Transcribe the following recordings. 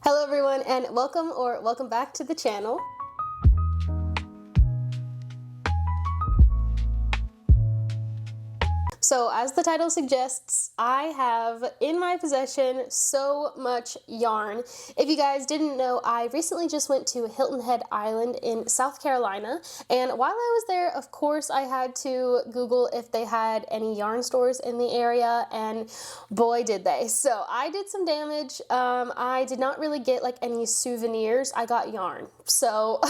Hello everyone, and welcome back to the channel. So as the title suggests, I have in my possession so much yarn. If you guys didn't know, I recently just went to Hilton Head Island in South Carolina, and while I was there, of course, I had to Google if they had any yarn stores in the area, and boy did they. So I did some damage. I did not really get like any souvenirs. I got yarn. So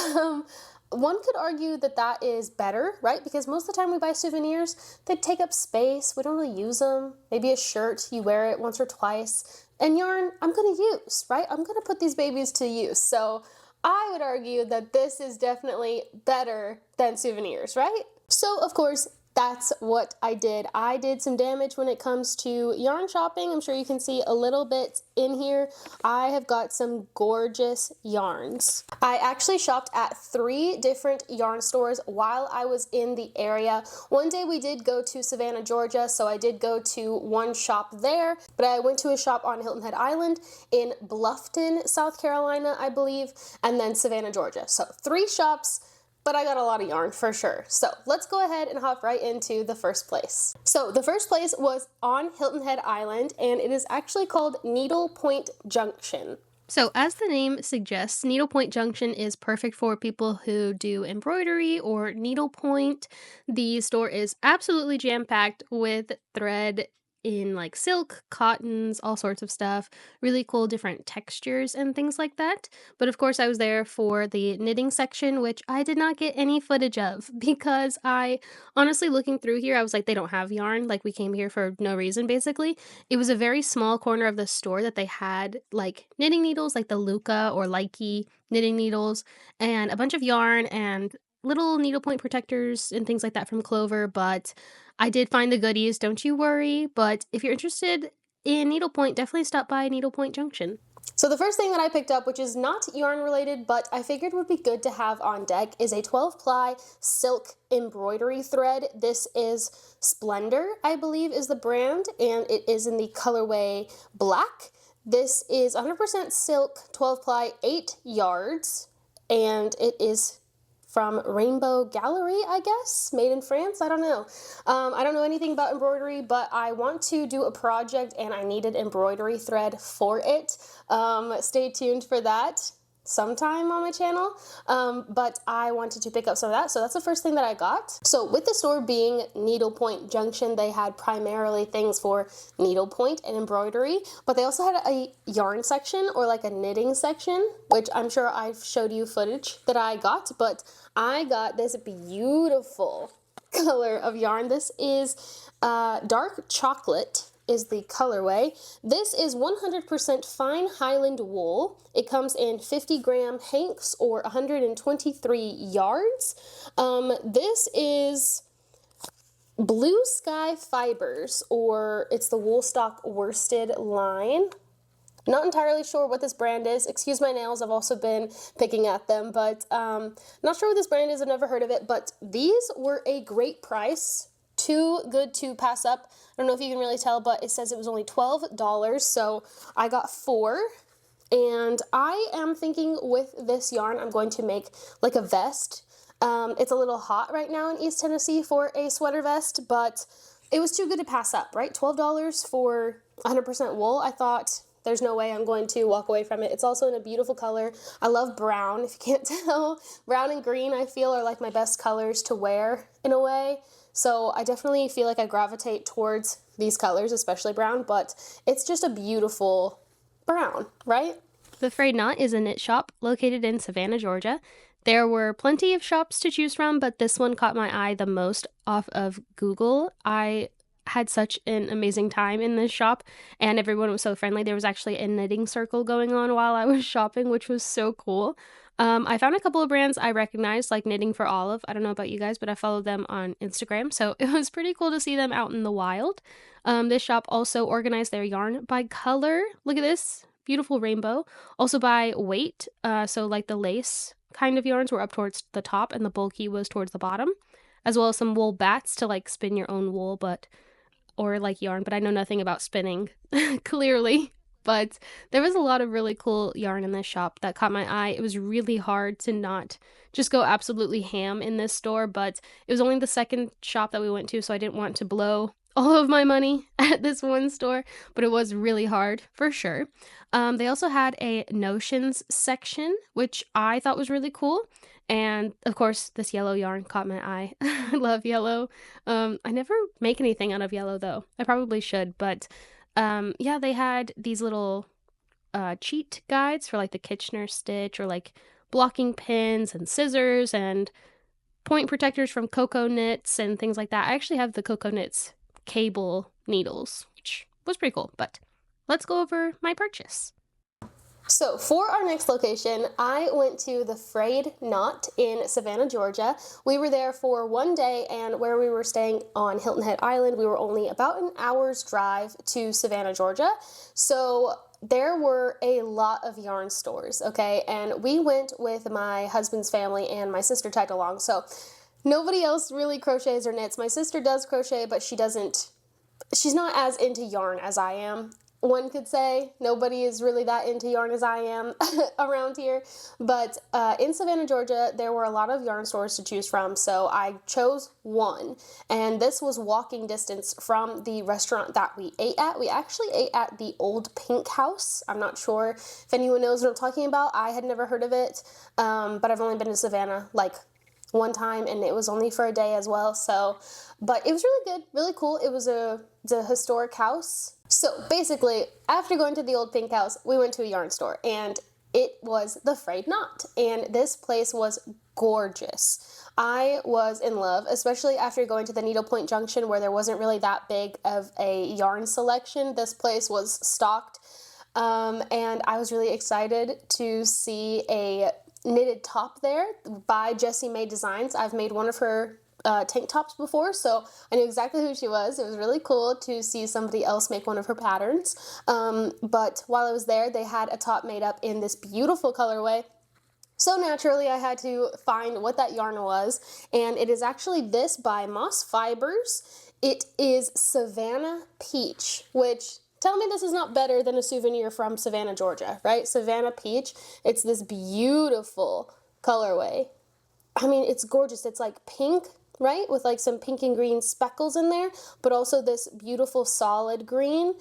one could argue that that is better, right? Because most of the time we buy souvenirs, they take up space. We don't really use them. Maybe a shirt, you wear it once or twice. And yarn, I'm going to use, right? I'm going to put these babies to use. So I would argue that this is definitely better than souvenirs, right? So of course, that's what I did. I did some damage when it comes to yarn shopping. I'm sure you can see a little bit in here. I have got some gorgeous yarns. I actually shopped at 3 different yarn stores while I was in the area. One day we did go to Savannah, Georgia, so I did go to one shop there, but I went to a shop on Hilton Head Island in Bluffton, South Carolina, I believe, and then Savannah, Georgia. So 3 shops, but I got a lot of yarn for sure. So let's go ahead and hop right into the first place. So the first place was on Hilton Head Island, and it is actually called Needlepoint Junction. So as the name suggests, Needlepoint Junction is perfect for people who do embroidery or needlepoint. The store is absolutely jam-packed with thread in like silk, cottons, all sorts of stuff, really cool different textures and things like that. But of course I was there for the knitting section, which I did not get any footage of because I honestly, looking through here, I was like, they don't have yarn, like we came here for no reason basically. It was a very small corner of the store that they had like knitting needles, like the Luca or Likey knitting needles, and a bunch of yarn and little needlepoint protectors and things like that from Clover, but I did find the goodies, don't you worry. But if you're interested in needlepoint, definitely stop by Needlepoint Junction. So the first thing that I picked up, which is not yarn related, but I figured would be good to have on deck, is a 12-ply silk embroidery thread. This is Splendor, I believe is the brand, and it is in the colorway black. This is 100% silk, 12-ply, 8 yards, and it is from Rainbow Gallery, I guess, made in France. I don't know. I don't know anything about embroidery, but I want to do a project and I needed embroidery thread for it. Stay tuned for that sometime on my channel, but I wanted to pick up some of that, so that's the first thing that I got. So with the store being Needlepoint Junction, they had primarily things for needlepoint and embroidery, but they also had a yarn section or like a knitting section, which I'm sure I've showed you footage that I got, but I got this beautiful color of yarn. This is dark chocolate is the colorway. This is 100% fine Highland wool. It comes in 50-gram hanks or 123 yards. This is Blue Sky Fibers, or it's the Woolstock worsted line. Not entirely sure what this brand is. Excuse my nails, I've also been picking at them, but not sure what this brand is. I've never heard of it, but these were a great price. Too good to pass up. I don't know if you can really tell, but it says it was only $12, so I got 4. And I am thinking with this yarn, I'm going to make like a vest. It's a little hot right now in East Tennessee for a sweater vest, but it was too good to pass up, right? $12 for 100% wool. I thought there's no way I'm going to walk away from it. It's also in a beautiful color. I love brown, if you can't tell. Brown and green, I feel, are like my best colors to wear in a way. So I definitely feel like I gravitate towards these colors, especially brown, but it's just a beautiful brown, right? The Fray Knot is a knit shop located in Savannah, Georgia. There were plenty of shops to choose from, but this one caught my eye the most off of Google. I had such an amazing time in this shop, and everyone was so friendly. There was actually a knitting circle going on while I was shopping, which was so cool. I found a couple of brands I recognized, like Knitting for Olive. I don't know about you guys, but I followed them on Instagram, so it was pretty cool to see them out in the wild. This shop also organized their yarn by color. Look at this beautiful rainbow. Also by weight, so like the lace kind of yarns were up towards the top and the bulky was towards the bottom, as well as some wool bats to like spin your own wool, or like yarn, but I know nothing about spinning, clearly. But there was a lot of really cool yarn in this shop that caught my eye. It was really hard to not just go absolutely ham in this store, but it was only the second shop that we went to, so I didn't want to blow all of my money at this one store, but it was really hard for sure. They also had a notions section, which I thought was really cool. And of course, this yellow yarn caught my eye. I love yellow. I never make anything out of yellow though. I probably should, but yeah, they had these little cheat guides for like the Kitchener stitch, or like blocking pins and scissors and point protectors from Cocoa Knits and things like that. I actually have the Cocoa Knits cable needles, which was pretty cool, but let's go over my purchase. So for our next location, I went to the Fray Knot in Savannah, Georgia. We were there for one day, and where we were staying on Hilton Head Island, we were only about an hour's drive to Savannah, Georgia. So there were a lot of yarn stores, okay? And we went with my husband's family, and my sister tagged along. So nobody else really crochets or knits. My sister does crochet, but she's not as into yarn as I am. One could say nobody is really that into yarn as I am around here, but in Savannah, Georgia, there were a lot of yarn stores to choose from, so I chose one, and this was walking distance from the restaurant that we ate at. We actually ate at the Old Pink House. I'm not sure if anyone knows what I'm talking about. I had never heard of it, but I've only been to Savannah like one time, and it was only for a day as well, so, but it was really good, really cool. It was a historic house. So basically, after going to the Old Pink House, we went to a yarn store, and it was the Fray Knot, and this place was gorgeous. I was in love, especially after going to the Needlepoint Junction, where there wasn't really that big of a yarn selection. This place was stocked, and I was really excited to see a knitted top there by Jessie Mae Designs. I've made one of her tank tops before, so I knew exactly who she was. It was really cool to see somebody else make one of her patterns. But while I was there, they had a top made up in this beautiful colorway. So naturally, I had to find what that yarn was, and it is actually this by Moss Fibers. It is Savannah Peach, which, tell me this is not better than a souvenir from Savannah, Georgia, right? Savannah Peach. It's this beautiful colorway. I mean, it's gorgeous. It's like pink, right? With like some pink and green speckles in there, but also this beautiful solid green.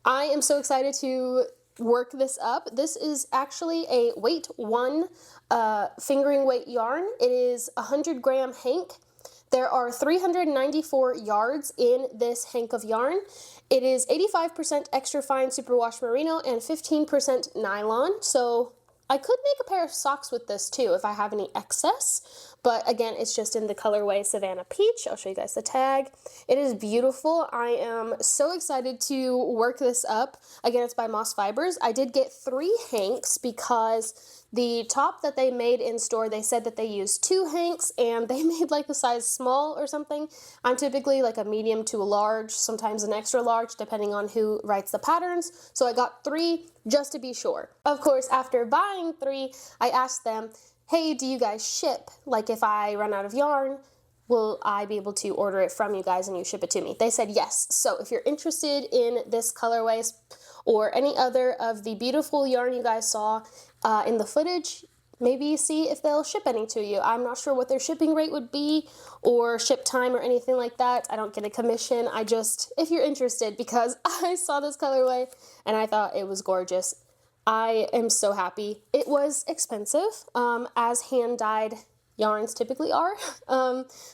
I am so excited to work this up. This is actually a weight 1 fingering weight yarn. It is 100-gram hank. There are 394 yards in this hank of yarn. It is 85% extra fine superwash merino and 15% nylon. So I could make a pair of socks with this too if I have any excess, but again, it's just in the colorway Savannah Peach. I'll show you guys the tag. It is beautiful. I am so excited to work this up. Again, it's by Moss Fibers. I did get 3 hanks because the top that they made in store, they said that they used 2 hanks, and they made like a size small or something. I'm typically like a medium to a large, sometimes an extra large, depending on who writes the patterns. So I got 3 just to be sure. Of course, after buying 3, I asked them, hey, do you guys ship? Like if I run out of yarn, will I be able to order it from you guys and you ship it to me? They said yes. So if you're interested in this colorway or any other of the beautiful yarn you guys saw in the footage, maybe see if they'll ship any to you. I'm not sure what their shipping rate would be or ship time or anything like that. I don't get a commission. I just, if you're interested, because I saw this colorway and I thought it was gorgeous. I am so happy. It was expensive, as hand-dyed yarns typically are.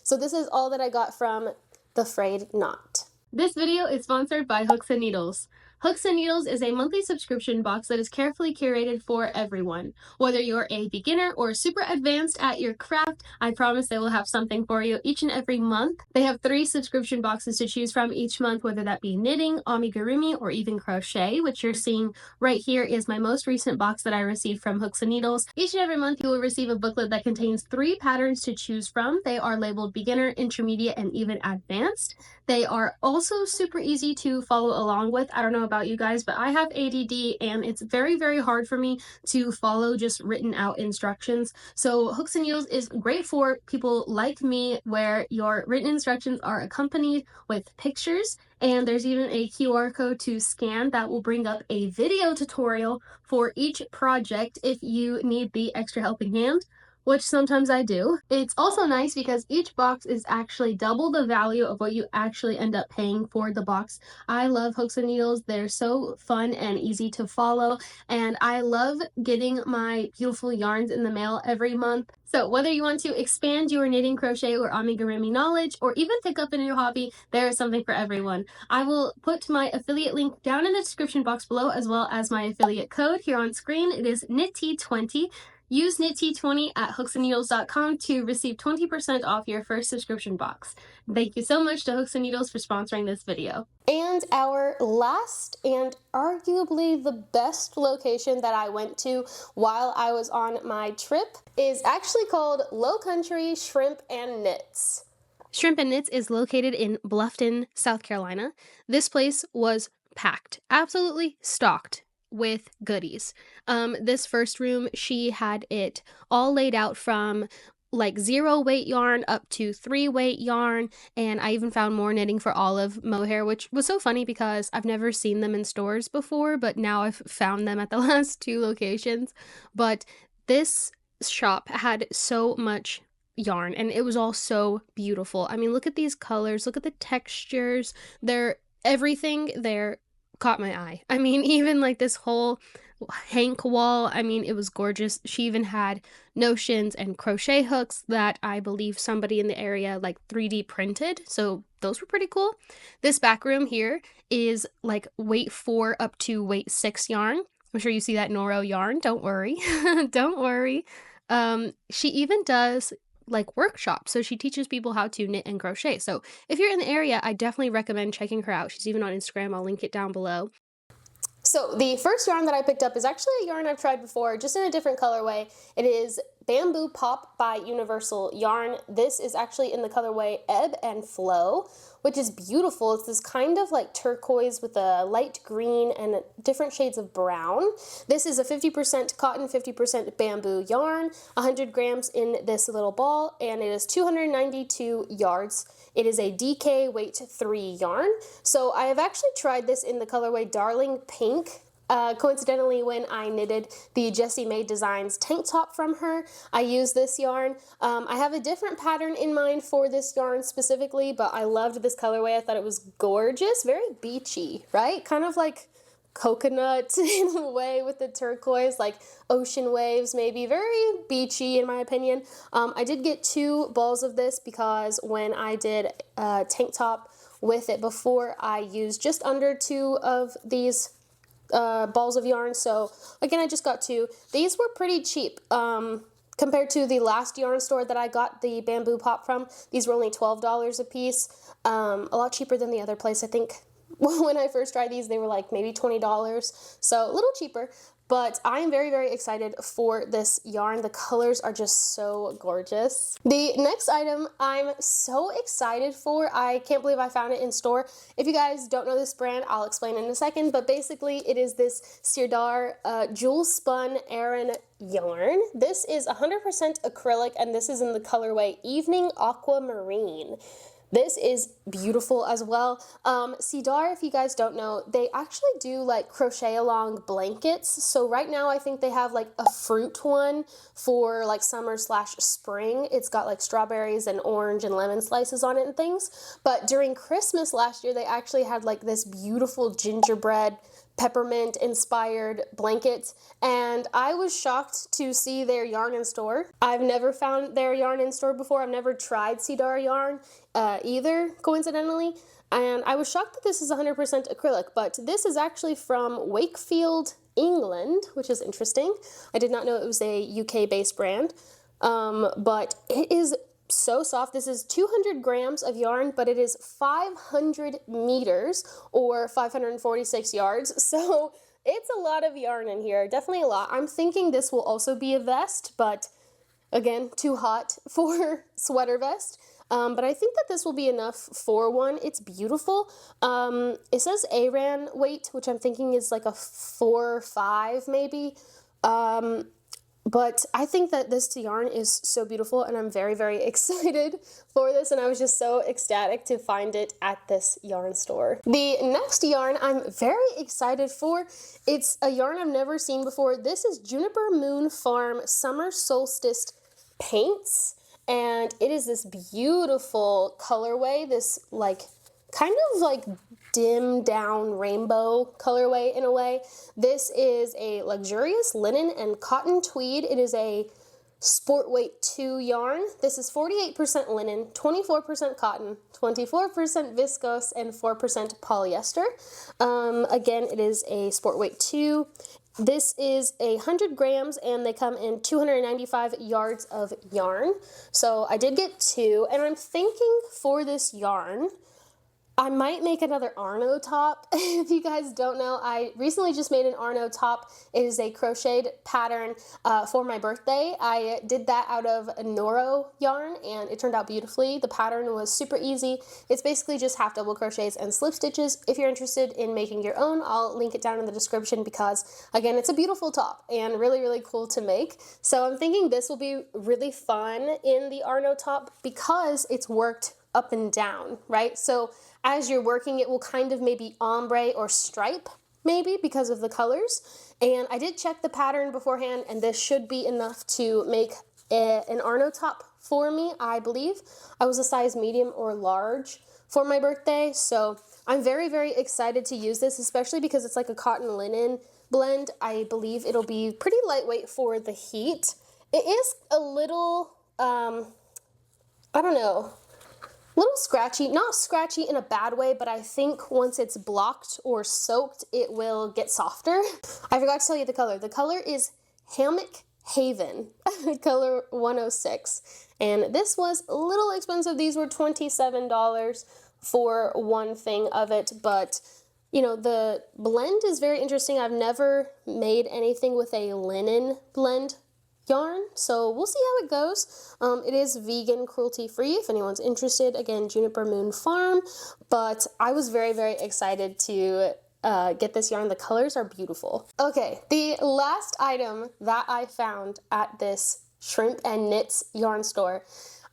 So this is all that I got from the Fray Knot. This video is sponsored by Hooks and Needles. Hooks and Needles is a monthly subscription box that is carefully curated for everyone. Whether you're a beginner or super advanced at your craft, I promise they will have something for you each and every month. They have 3 subscription boxes to choose from each month, whether that be knitting, amigurumi, or even crochet, which you're seeing right here is my most recent box that I received from Hooks and Needles. Each and every month you will receive a booklet that contains 3 patterns to choose from. They are labeled beginner, intermediate, and even advanced. They are also super easy to follow along with. I don't know about you guys, but I have ADD and it's very, very hard for me to follow just written out instructions. So Hooks and Needles is great for people like me where your written instructions are accompanied with pictures, and there's even a QR code to scan that will bring up a video tutorial for each project if you need the extra helping hand, which sometimes I do. It's also nice because each box is actually double the value of what you actually end up paying for the box. I love Hooks and Needles. They're so fun and easy to follow, and I love getting my beautiful yarns in the mail every month. So whether you want to expand your knitting, crochet, or amigurumi knowledge, or even pick up a new hobby, there is something for everyone. I will put my affiliate link down in the description box below, as well as my affiliate code here on screen. It is KNIT20. Use KNIT20 at hooksandneedles.com to receive 20% off your first subscription box. Thank you so much to Hooks and Needles for sponsoring this video. And our last and arguably the best location that I went to while I was on my trip is actually called Low Country Shrimp and Knits. Shrimp and Knits is located in Bluffton, South Carolina. This place was packed, absolutely stocked with goodies. This first room, she had it all laid out from like 0 weight yarn up to 3 weight yarn, and I even found more knitting for olive mohair, which was so funny because I've never seen them in stores before, but now I've found them at the last 2 locations. But this shop had so much yarn and it was all so beautiful. I mean, look at these colors, look at the textures. Everything there caught my eye. I mean, even like this whole hank wall, I mean, it was gorgeous. She even had notions and crochet hooks that I believe somebody in the area like 3D printed, so those were pretty cool. This back room here is like weight 4 up to weight 6 yarn. I'm sure you see that Noro yarn, don't worry. Don't worry. She even does like workshops, so she teaches people how to knit and crochet. So if you're in the area, I definitely recommend checking her out. She's even on Instagram. I'll link it down below. So the first yarn that I picked up is actually a yarn I've tried before, just in a different colorway. It is Bamboo Pop by Universal Yarn. This is actually in the colorway Ebb and Flow, which is beautiful. It's this kind of like turquoise with a light green and different shades of brown. This is a 50% cotton, 50% bamboo yarn, 100 grams in this little ball, and it is 292 yards. It is a DK weight 3 yarn. So I have actually tried this in the colorway Darling Pink. Coincidentally, when I knitted the Jessie Mae Designs tank top from her, I used this yarn. I have a different pattern in mind for this yarn specifically, but I loved this colorway. I thought it was gorgeous, very beachy, right? Kind of like coconut in a way with the turquoise, like ocean waves maybe, very beachy in my opinion. I did get 2 balls of this because when I did a tank top with it before, I used just under 2 of these balls of yarn. So again, I just got 2. These were pretty cheap compared to the last yarn store that I got the Bamboo Pop from. These were only $12 a piece, a lot cheaper than the other place. I think when I first tried these, they were like maybe $20, so a little cheaper. But I am very, very excited for this yarn. The colors are just so gorgeous. The next item I'm so excited for, I can't believe I found it in store. If you guys don't know this brand, I'll explain in a second, but basically it is this Sirdar Jewel Spun Aran yarn. This is 100% acrylic, and this is in the colorway Evening Aquamarine. This is beautiful as well. Sirdar, if you guys don't know, they actually do like crochet along blankets. So right now I think they have like a fruit one for like summer/spring. It's got like strawberries and orange and lemon slices on it and things. But during Christmas last year, they actually had like this beautiful gingerbread peppermint inspired blanket, and I was shocked to see their yarn in store. I've never found their yarn in store before. I've never tried Sirdar yarn either, coincidentally, and I was shocked that this is 100% acrylic, but this is actually from Wakefield, England, which is interesting. I did not know it was a UK-based brand, but it is so soft. This is 200 grams of yarn, but it is 500 meters or 546 yards. So it's a lot of yarn in here, definitely a lot. I'm thinking this will also be a vest, but again, too hot for sweater vest. But I think that this will be enough for one. It's beautiful. It says Aran weight, which I'm thinking is like a 4 or 5 maybe. But I think that this yarn is so beautiful, and I'm very, very excited for this, and I was just so ecstatic to find it at this yarn store. The next yarn I'm very excited for, it's a yarn I've never seen before. This is Juniper Moon Farm Summer Solstice Paints, and it is this beautiful colorway, this like kind of like dim down rainbow colorway in a way. This is a luxurious linen and cotton tweed. It is a sport weight 2 yarn. This is 48% linen, 24% cotton, 24% viscose, and 4% polyester. Again, it is a sport weight 2. This is 100 grams, and they come in 295 yards of yarn. So I did get 2, and I'm thinking for this yarn, I might make another Arno top. If you guys don't know, I recently just made an Arno top. It is a crocheted pattern for my birthday. I did that out of a Noro yarn, and it turned out beautifully. The pattern was super easy. It's basically just half double crochets and slip stitches. If you're interested in making your own, I'll link it down in the description because, again, it's a beautiful top and really, really cool to make. So I'm thinking this will be really fun in the Arno top because it's worked up and down, right? So as you're working, it will kind of maybe ombre or stripe, maybe because of the colors. And I did check the pattern beforehand, and this should be enough to make an Arno top for me, I believe. I was a size medium or large for my birthday, so I'm very, very excited to use this, especially because it's like a cotton linen blend. I believe it'll be pretty lightweight for the heat. It is a little, I don't know, little scratchy, not scratchy in a bad way, but I think once it's blocked or soaked, it will get softer. I forgot to tell you the color. The color is Hammock Haven, color 106. And this was a little expensive. These were $27 for one thing of it, but you know, the blend is very interesting. I've never made anything with a linen blend yarn, so we'll see how it goes. It is vegan, cruelty-free if anyone's interested. Again, Juniper Moon Farm, but I was very, very excited to get this yarn. The colors are beautiful. Okay, the last item that I found at this shrimp and knits yarn store,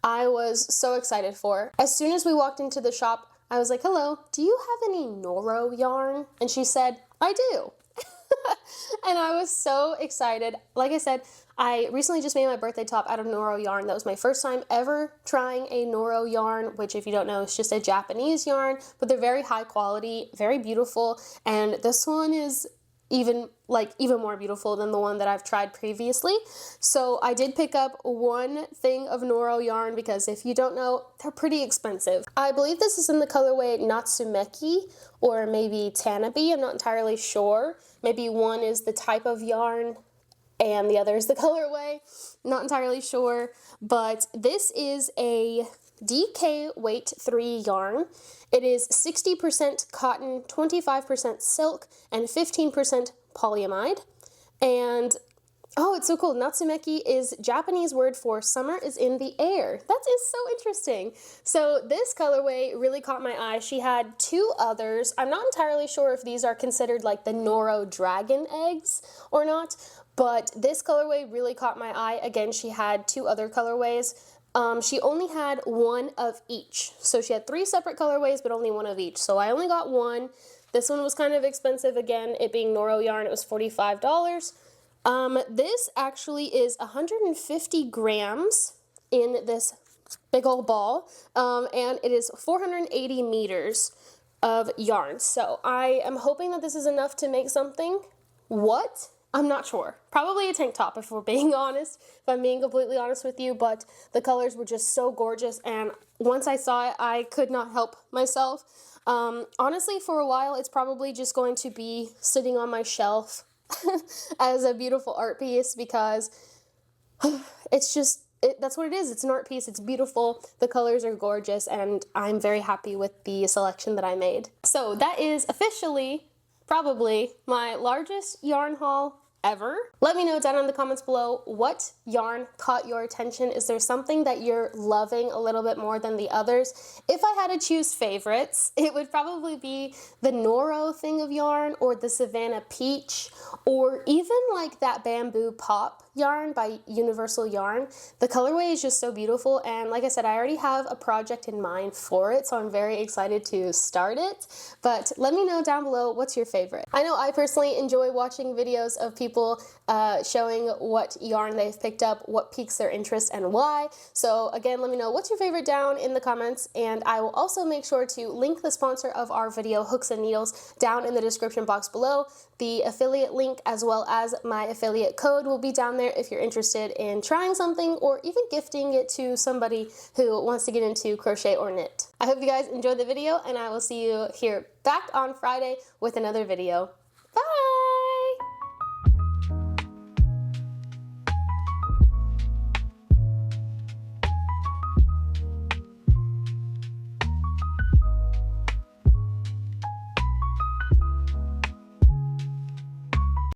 I was so excited for. As soon as we walked into the shop, I was like, hello, do you have any Noro yarn? And she said, I do. And I was so excited. Like I said, I recently just made my birthday top out of Noro yarn. That was my first time ever trying a Noro yarn, which if you don't know, is just a Japanese yarn, but they're very high quality, very beautiful. And this one is even more beautiful than the one that I've tried previously. So I did pick up one thing of Noro yarn because if you don't know, they're pretty expensive. I believe this is in the colorway Natsumeki or maybe Tanabe. I'm not entirely sure. Maybe one is the type of yarn and the other is the colorway. Not entirely sure, but this is a DK weight 3 yarn. It is 60% cotton, 25% silk, and 15% polyamide. And oh, it's so cool. Natsumeki is Japanese word for summer is in the air. That is so interesting. So this colorway really caught my eye. She had 2 others. I'm not entirely sure if these are considered like the Noro dragon eggs or not, but this colorway really caught my eye. Again, she had 2 other colorways. She only had one of each. So she had 3 separate colorways, but only one of each. So I only got one. This one was kind of expensive. Again, it being Noro yarn, it was $45. This actually is 150 grams in this big old ball, and it is 480 meters of yarn. So I am hoping that this is enough to make something. What? I'm not sure. Probably a tank top if we're being honest, if I'm being completely honest with you, but the colors were just so gorgeous, and once I saw it, I could not help myself. Honestly, for a while, it's probably just going to be sitting on my shelf as a beautiful art piece because it's just, that's what it is. It's an art piece. It's beautiful. The colors are gorgeous, and I'm very happy with the selection that I made. So that is officially probably my largest yarn haul ever. Let me know down in the comments below what yarn caught your attention. Is there something that you're loving a little bit more than the others? If I had to choose favorites, it would probably be the Noro thing of yarn, or the Savannah Peach, or even like that Bamboo Pop yarn by Universal Yarn. The colorway is just so beautiful, and like I said, I already have a project in mind for it, so I'm very excited to start it. But let me know down below what's your favorite. I know I personally enjoy watching videos of people showing what yarn they've picked up, what piques their interest, and why. So again, let me know what's your favorite down in the comments, and I will also make sure to link the sponsor of our video, Hooks and Needles, down in the description box below. The affiliate link as well as my affiliate code will be down there if you're interested in trying something or even gifting it to somebody who wants to get into crochet or knit. I hope you guys enjoyed the video, and I will see you here back on Friday with another video.